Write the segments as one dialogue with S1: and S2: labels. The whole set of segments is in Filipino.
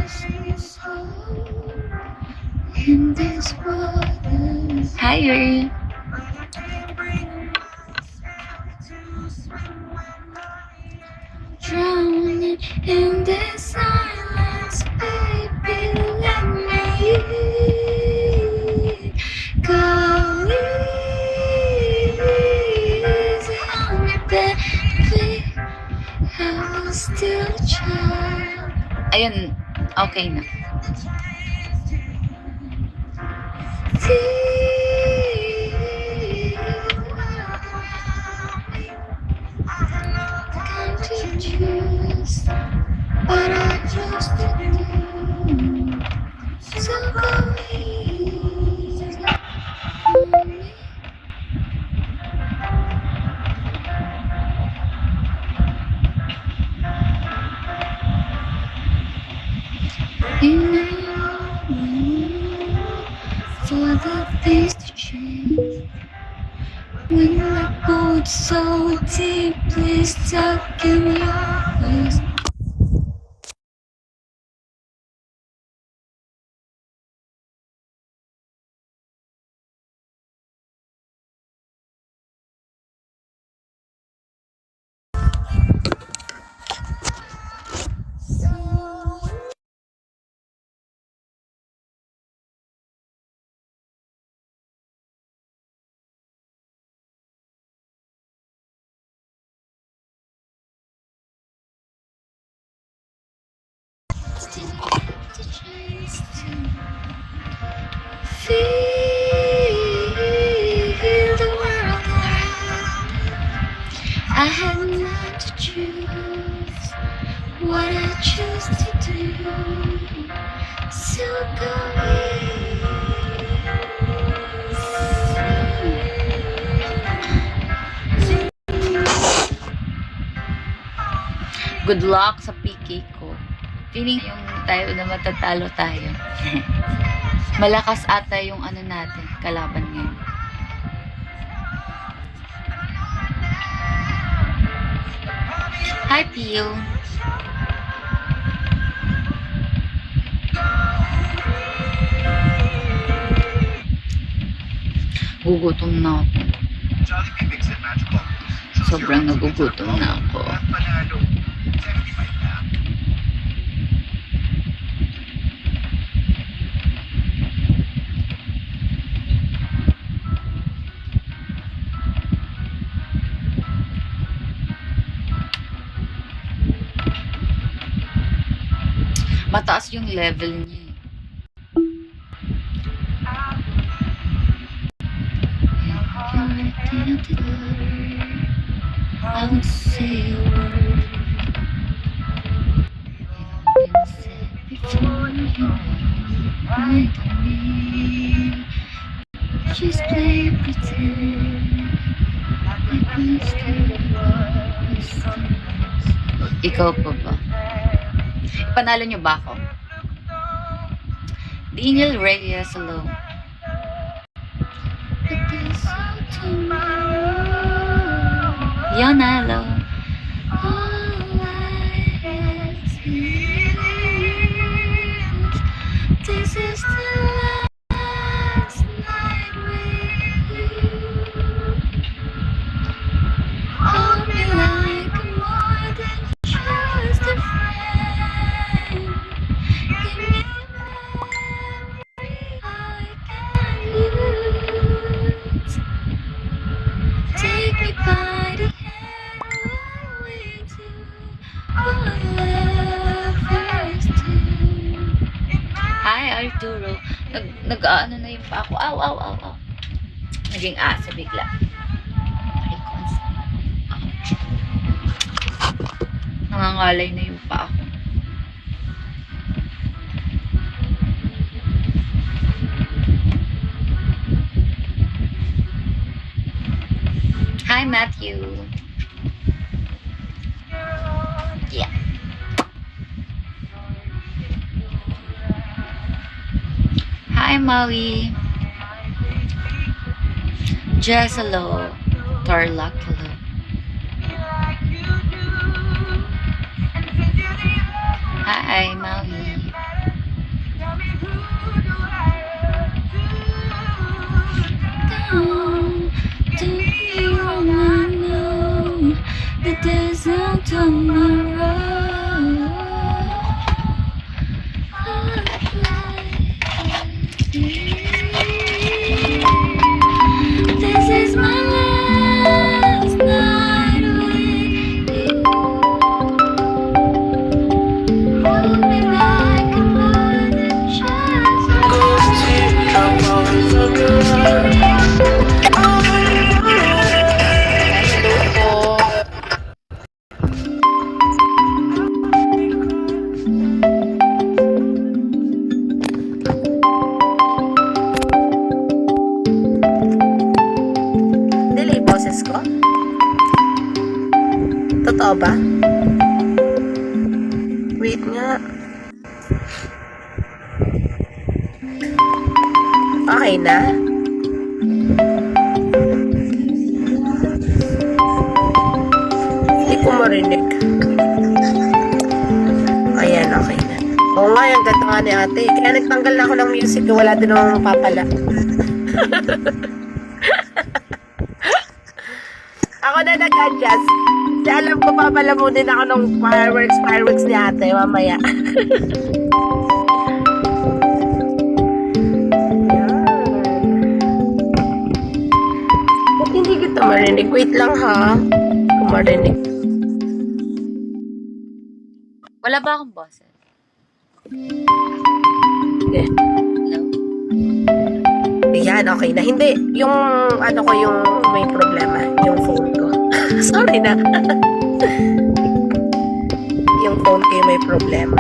S1: in this world. Hi, Earl. Drowning in this silence, baby, let me go easy on me, baby. I was still a child. Ayun, okay na. Choose what I chose to do. So go easy on me. And for the things to change. When we're both so deeply stuck in your ways. To chase to feel the world around. I had not to choose what I choose to do. So go easy. Good luck sa PK ko. Feeling yung tayo na matatalo tayo. Malakas ata yung ano natin, kalaban ngayon. Hi, Pio. Gugutom na ako. Sobrang nagugutom na ako. Mataas yung level niya. I won't say a word. Been said before you right to me. Just play pretend. Ikaw pa ba? Panalo nyo ba ako? Daniel Reyes, hello. Yana, hello. This is the last night with you. Hold me like more than just a friend. Give me a memory I can use. Take me by the hand while we do what lovers do. Hi, Arturo. Nag-ano na yung pa ako. Aw, aw, aw, aw. Naging asa bigla. Nangangalay na yung pa ako. Hi, Matthew. Yeah. Hi, Maui. Jess, hello. Tarlac, hello. Hi, Maui.
S2: ba? Wait nga. Okay na? Hindi ko marinig. Ayan, okay na. Oo nga, yung ganda nga ni ate. Kaya nagtanggal na ako ng music. Wala din namang mapapala. Ako na nag-adjust. Kasi alam ko papalamunin ako ng fireworks ni ate mamaya. Ba't hindi kita marinig? Wait lang ha. Kung marinig.
S1: Wala ba akong boses?
S2: Okay.
S1: No?
S2: Yan, okay na. Hindi, yung ano ko yung may problema. Yung phone ko. Sorry na. Yung phone ko yung may problema.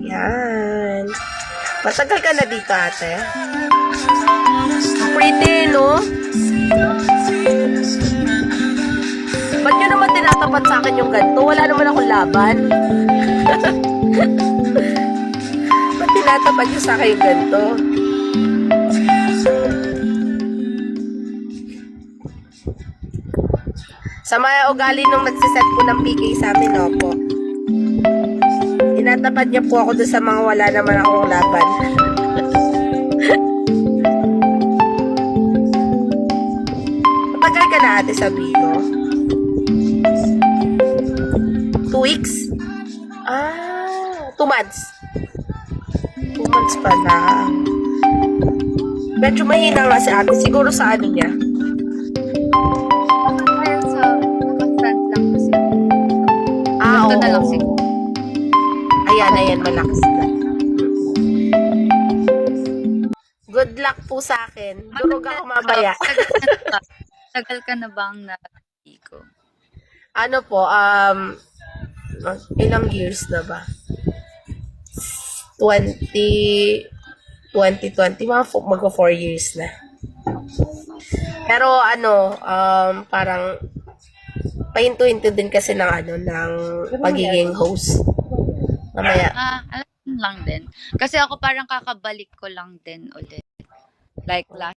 S2: Yan. Matagal ka na dito, ate. Pretty, no? Ba't nyo naman tinatapat sa akin yung ganito? Wala naman akong laban. Ba't tinatapat nyo sa akin yung ganito? Sa mga ugali nung nagsiset po ng PK sa amin, opo. Tinatapat niya po ako doon sa mga wala naman akong laban. Matagal ka na ate sa Bigo? 2 weeks? 2 months. 2 months pa lang. Medyo mahina nga si ate. Siguro sa ano niya.
S1: Kaya sa naka-front lang kasi.
S2: Oo.
S1: Ganito na lang siguro.
S2: Ayan, malakas na. Good luck po sa akin. Durog ako mamaya.
S1: Tagal ka na bang na-Pico?
S2: Ano po, ilang years na ba? 2020, magko 4 years na. Pero ano, parang pahinto-hinto din kasi ng ng pagiging host. Mamaya.
S1: Alam lang din. Kasi ako parang kakabalik ko lang din ulit. Like last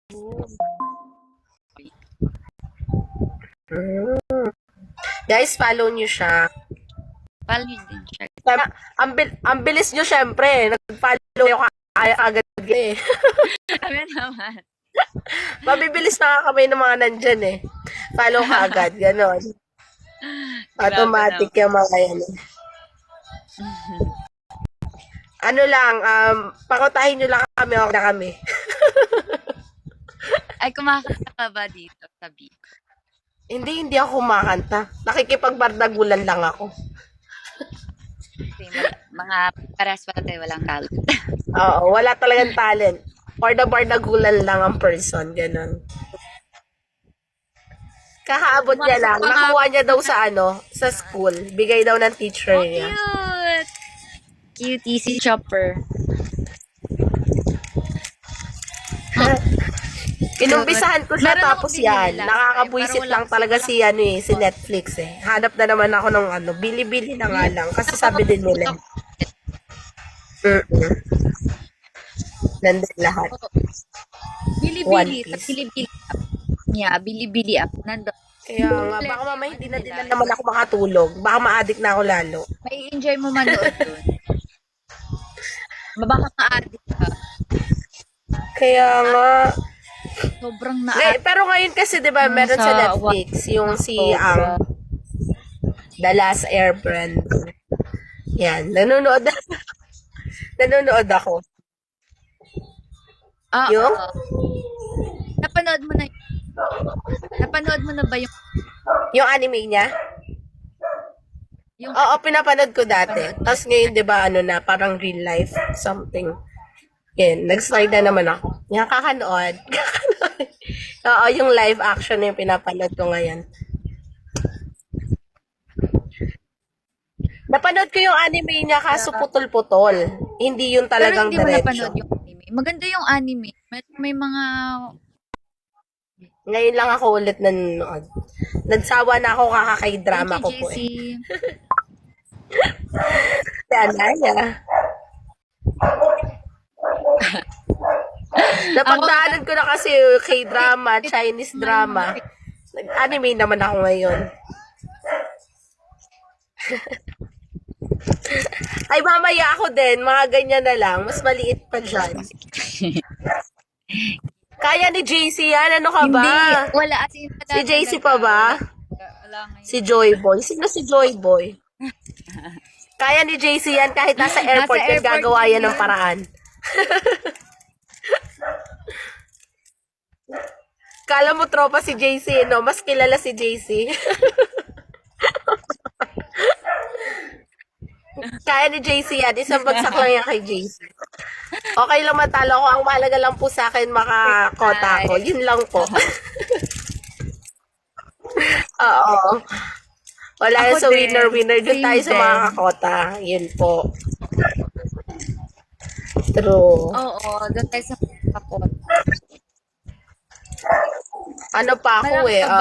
S1: week.
S2: Guys, follow nyo siya.
S1: Follow nyo din siya.
S2: Ang bilis nyo syempre. Nag-follow yung agad eh.
S1: Kami naman.
S2: Mabibilis na kamay ng mga nandyan eh. Follow ka agad. Ganon. Automatic yung mga yan. Ano lang, pakutahin nyo lang kami, okay na kami.
S1: Ay, kumakanta ka ba dito sa Bicol?
S2: Hindi ako kumakanta. Nakikipagbardagulan lang ako.
S1: Kasi mga paras pa tayo walang talent.
S2: Oo, wala talagang talent. Bardagulan lang ang person, ganon. Kakaabot niya lang. Nakuha niya daw sa sa school. Bigay daw ng teacher niya.
S1: Cute! Cute, easy chopper.
S2: Inumpisahan ko siya
S1: Meron
S2: tapos
S1: akong binili
S2: yan.
S1: last
S2: Nakakabuisit
S1: time,
S2: lang
S1: pero
S2: talaga
S1: walang-
S2: si Netflix eh. Hanap na naman ako ng bili-bili na nga lang. Kasi sabi din nila. Nandun lahat. One
S1: Bili-bili.
S2: Piece.
S1: Bili-bili up. Yeah, bili-bili up. Nandun.
S2: Kaya nga, baka mamaya hindi na din naman ako makatulog. Baka ma-addict na ako lalo.
S1: May enjoy mo manood dun. Mabaka ka-addict ka.
S2: Kaya nga,
S1: Sobrang
S2: pero ngayon kasi 'di ba meron sa Netflix yung si The Last Airbender. Yan, nanonood ako. Yung?
S1: Napanood mo na ba
S2: Yung anime niya?
S1: yung
S2: Oo, pinapanood ko dati. Tapos ngayon 'di ba na parang real life something. Yan, nag-start na naman ako. Yan, kakanood. Oo, yung live action na yung pinapanood ko ngayon. Napanood ko yung anime niya kaso putol-putol. Hindi yung
S1: pero
S2: talagang
S1: hindi mo
S2: diretso.
S1: napanood yung anime. Maganda yung anime. May mga
S2: Ngayon lang ako ulit nanonood. Nagsawa na ako kakakay-drama ko
S1: Thank
S2: po
S1: you,
S2: eh.
S1: JC.
S2: Si Anaya. Napagdaanan ko na kasi K-drama, Chinese drama. Nag-anime naman ako ngayon. Ay, mamaya ako din. Mga ganyan na lang. Mas maliit pa dyan. Kaya ni JC yan. Ano ka ba?
S1: Hindi, wala. As in,
S2: Si JC pa ba?
S1: Wala ngayon.
S2: Si Joy Boy. Sino si Joy Boy? Kaya ni JC yan kahit nasa airport,
S1: Nasa airport
S2: gagawa yan
S1: yun.
S2: ng paraan. Kala mo tropa si JC, no? Mas kilala si JC. Kaya ni JC yan. Isang bagsak lang yan kay JC. Okay lang matalo ko. Ang mahalaga lang po sa akin makakota ko. Yun lang po. Oo. Wala yan
S1: Ako
S2: sa
S1: din.
S2: winner-winner. Doon
S1: Same
S2: tayo sa
S1: din.
S2: mga kakota. Yun po. True.
S1: Oo, doon tayo sa kapot.
S2: Ano pa ako
S1: Malaki
S2: eh,
S1: ka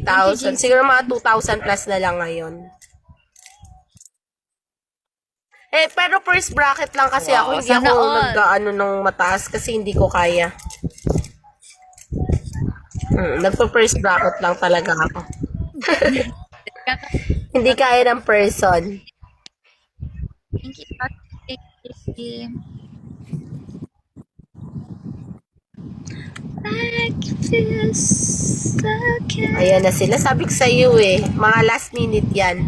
S1: ba?
S2: 3,000. Siguro mga 2,000 plus na lang ngayon. Eh, pero first bracket lang kasi
S1: Wow,
S2: ako. Hindi
S1: sana
S2: ako
S1: all.
S2: nag-ano ng mataas kasi hindi ko kaya. Nagpa-first bracket lang talaga ako. Hindi kaya ng person.
S1: Thank you. Thank you. Like it feels so good.
S2: Ayan na sila. Sabi ko sa iyo eh. Mga last minute yan.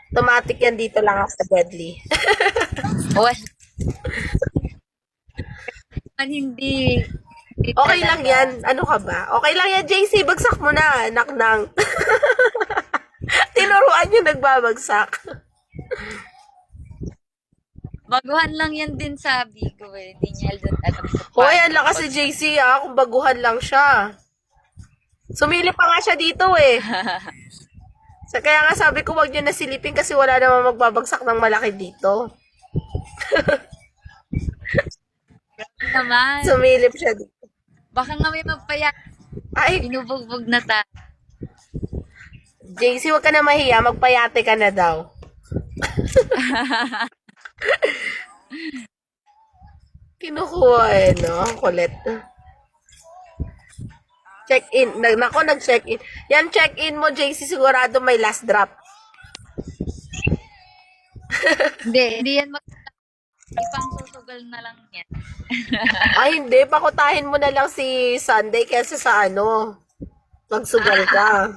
S2: Automatic yan dito lang ako sa Deadly.
S1: Well, hindi.
S2: Okay lang yan. Ano ka ba? Okay lang yan, JC. Bagsak mo na. Naknang. Tinuruan yung nagbabagsak.
S1: Baguhan lang yan din sa Bigo eh. Hindi niya doon alam ko.
S2: Hoy, ang lakas si JC kung baguhan lang siya. Sumili pa nga siya dito eh. Kaya nga sabi ko wag niyo nasilipin kasi wala namang magbabagsak ng malaki dito.
S1: Naman.
S2: Sumilip siya dito.
S1: Baka nga may magpayak.
S2: Ay,
S1: Binubugbog na ta.
S2: JC, wag ka na mahiya. Magpayate ka na daw. Kinukuha eh, no? Kulit. Check-in. Nako, nag-check-in. Yan, check-in mo, JC. Sigurado may last drop.
S1: Hindi yan ipang susugal na lang yan.
S2: Ay, hindi. Pakutahin mo na lang si Sunday kesa sa ano. Magsugal ka.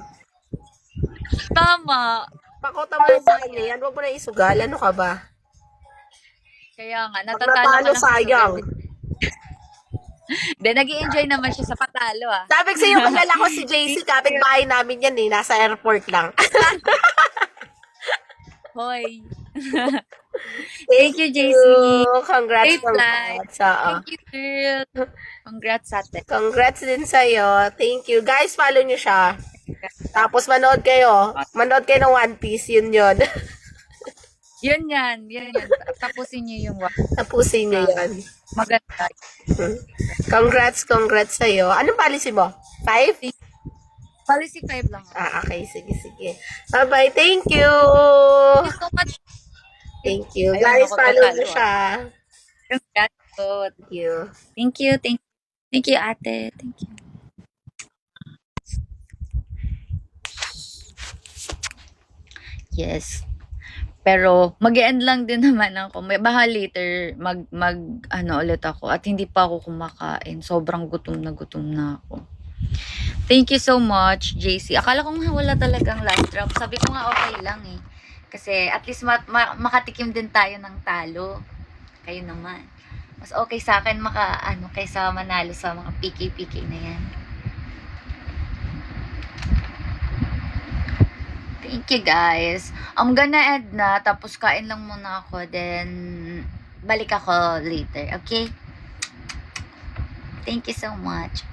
S1: Tama.
S2: Pakuta mo lang sa kanya yan. Huwag mo na isugal. Ano ka ba?
S1: Kaya nga,
S2: Pag
S1: natatalo
S2: natalo,
S1: ka lang sa
S2: sayang.
S1: sugal. Hindi, nag-i-enjoy naman siya sa patalo ah.
S2: Sabi ko sa'yo, kilala ko si JC. Kapit-bahay namin yan eh. Nasa airport lang.
S1: Hoy. Thank you, JC.
S2: Congrats.
S1: Safe flight.
S2: Congrats. Oo.
S1: Thank you, girl. Congrats sa atin.
S2: Congrats din sa'yo. Thank you. Guys, follow nyo siya. Tapos manood kayo. Manood kayo ng One Piece. Yun yun.
S1: Yun yan. Tapusin niyo yung
S2: Tapusin nyo yan.
S1: maganda.
S2: Congrats sa'yo. Anong policy mo? 5?
S1: Policy 5 lang.
S2: Okay. Sige. Bye-bye. Thank you.
S1: Thank you so much.
S2: Thank you.
S1: Ayun,
S2: Guys,
S1: ako
S2: follow
S1: tatalo,
S2: nyo siya.
S1: Congrats.
S2: Thank you.
S1: Thank you, ate. Thank you. Yes. Pero mag-end lang din naman ako. Baka later ano ulit ako at hindi pa ako kumakain. Sobrang gutom na ako. Thank you so much, JC. Akala ko nga wala talagang last drop. Sabi ko nga okay lang eh. Kasi at least makatikim din tayo ng talo. Kayo naman. Mas okay sa akin kaysa manalo sa mga PK na yan. Thank you guys. I'm gonna end na. Tapos kain lang muna ako. Then balik ako later. Okay? Thank you so much.